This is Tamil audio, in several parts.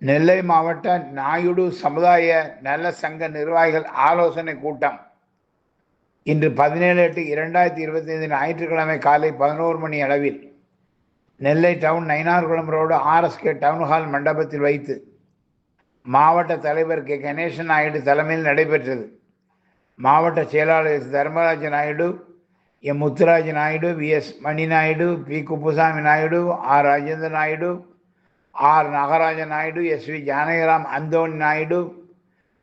நெல்லை மாவட்ட நாயுடு சமுதாய நல சங்க நிர்வாகிகள் ஆலோசனை கூட்டம் இன்று 17/8/2025 ஞாயிற்றுக்கிழமை காலை 11 மணி அளவில் Nellai town Nainarkulam road RSK town hall மண்டபத்தில் வைத்து மாவட்ட தலைவர் கே. கணேசன் நாயுடு தலைமையில் நடைபெற்றது. மாவட்ட செயலாளர் Dharmaraja Naidu, M. Muthuraja Naidu, VS Mani Naidu, P. Kuppusamy Naidu, R. Rajendra Naidu, R. Nagaraja Naidu, SV Janakiram Anthony Naidu,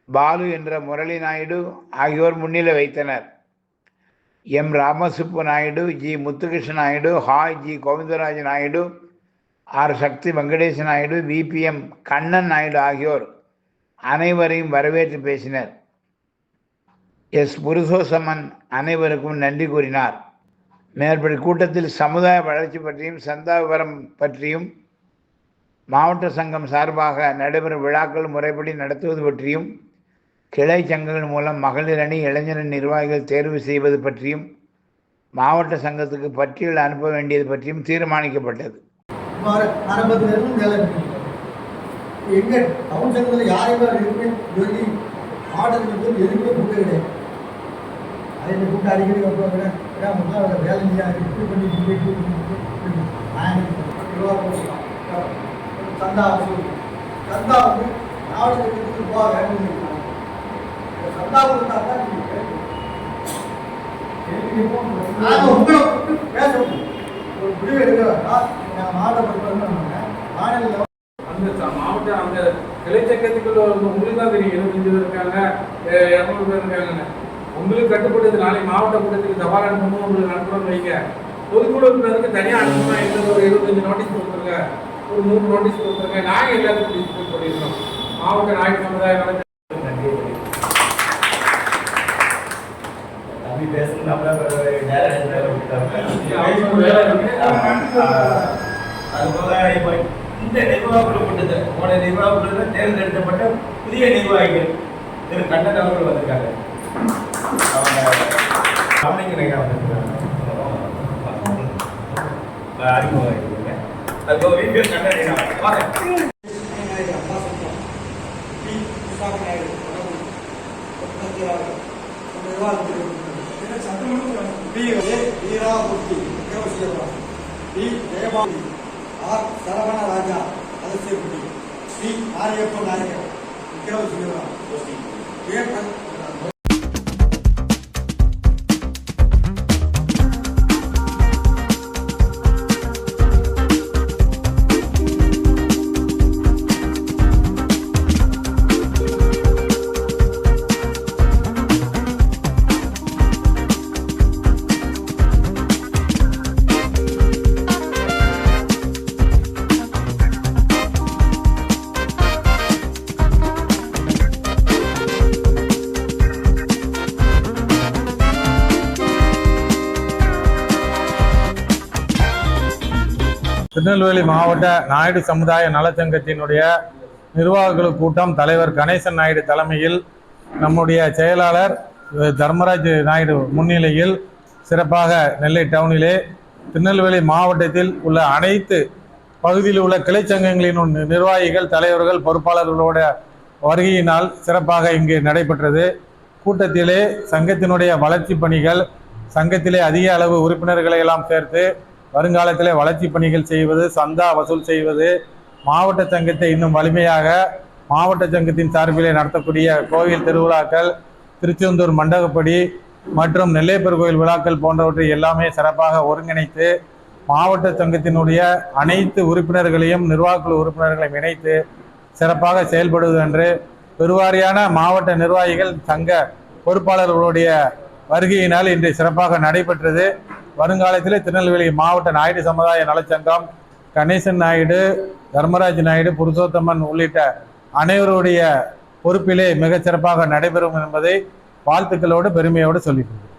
Balu என்ற முரளி நாயுடு ஆகியோர் முன்னிலை வைத்தனர். எம். ராமசுப்பு நாயுடு, ஜி. முத்துகிருஷ்ண நாயுடு, ஹாய் G. Govindaraja Naidu, R. Sakthi Venkatesa Naidu, VPM Kannan Naidu ஆகியோர் அனைவரையும் வரவேற்று பேசினர். எஸ். புருஷோத்தமன் அனைவருக்கும் நன்றி கூறினார். மேற்படி கூட்டத்தில் சமுதாய வளர்ச்சி பற்றியும் சந்தா விவரம் பற்றியும் மாவட்ட சங்கம் சார்பாக நடைபெறும் விழாக்கள் முறைப்படி நடத்துவது பற்றியும் கிளை சங்கங்கள் மூலம் மகளிர் அணி இளைஞர் நிர்வாகிகள் தேர்வு செய்வது பற்றியும் மாவட்ட சங்கத்துக்கு பட்டியல் அனுப்ப வேண்டியது பற்றியும் தீர்மானிக்கப்பட்டது. சந்தா சந்தா வந்து மாவட்டத்துக்கு போக வேண்டும். சந்தா கொடுத்தா தான் உங்களுக்கு பேச ஒரு முடிவு எடுக்கிறதா மாவட்ட மாநில மாவட்ட அந்த கிளைச்சங்கத்துக்குள்ள உங்களுக்கு தான் தெரியும் 25 பேர் இருக்காங்க, 200 பேர் இருக்காங்கன்னு. உங்களுக்கு கட்டுப்பட்டது நாளை மாவட்ட கூட்டத்துக்கு தபால் அனுப்பணும், உங்களுக்கு அனுப்பணும்னு வைங்க. பொதுக்குழு உறுப்பினருக்கு தனியாக அனுப்பணும். எங்களுக்கு ஒரு 25 நோட்டீஸ் கொடுத்துருங்க, ஒரு 3 நோட்டீஸ் கொடுத்துருங்க. நாங்கள் எல்லாத்துக்கும் டிஸ்ட்ரிபியூட் பண்ணிடுறோம். மாவட்ட நாயுடு சமுதாய நலச்சங்கம் இந்த நிர்வாக கூட்டத்தில் போன நிர்வாக கூட்டத்தில் தேர்ந்தெடுக்கப்பட்ட புதிய நிர்வாகிகள் திரு கண்ணன் அவர்கள் வந்திருக்காங்க. அவங்க அறிமுகம் ஆர். சரவண ராஜா அரசியல்படி, பி. ஆரியப்ப நாயகர் விக்கிரவ சிவராம், திருநெல்வேலி மாவட்ட நாயுடு சமுதாய நலச்சங்கத்தினுடைய நிர்வாகிகள் கூட்டம் தலைவர் கணேசன் நாயுடு தலைமையில் நம்முடைய செயலாளர் தர்மராஜ் நாயுடு முன்னிலையில் சிறப்பாக நெல்லை டவுனிலே திருநெல்வேலி மாவட்டத்தில் உள்ள அனைத்து பகுதியில் உள்ள கிளைச்சங்கங்களின் நிர்வாகிகள், தலைவர்கள், பொறுப்பாளர்களோட வருகையினால் சிறப்பாக இங்கு நடைபெற்றது. கூட்டத்திலே சங்கத்தினுடைய வளர்ச்சி பணிகள், சங்கத்திலே அதிக அளவு உறுப்பினர்களை எல்லாம் சேர்த்து வருங்காலத்திலே வளர்ச்சி பணிகள் செய்வது, சந்தா வசூல் செய்வது, மாவட்ட சங்கத்தை இன்னும் வலிமையாக மாவட்ட சங்கத்தின் சார்பிலே நடத்தக்கூடிய கோவில் திருவிழாக்கள், திருச்செந்தூர் மண்டகப்படி மற்றும் நெல்லையப்பர் கோயில் விழாக்கள் போன்றவற்றை எல்லாமே சிறப்பாக ஒருங்கிணைத்து மாவட்ட சங்கத்தினுடைய அனைத்து உறுப்பினர்களையும் நிர்வாகக்குழு உறுப்பினர்களையும் இணைத்து சிறப்பாக செயல்படுவது என்று பெருவாரியான மாவட்ட நிர்வாகிகள் சங்க பொறுப்பாளர்களுடைய வருகையினால் இன்று சிறப்பாக நடைபெற்றது. வருங்காலத்தில் திருநெல்வேலி மாவட்ட நாயுடு சமுதாய நலச்சங்கம் கணேசன் நாயுடு, தர்மராஜ் நாயுடு, புருஷோத்தமன் உள்ளிட்ட அனைவருடைய பொறுப்பிலே மிகச் சிறப்பாக நடைபெறும் என்பதை வாழ்த்துக்களோடு பெருமையோடு சொல்லிக்கிறேன்.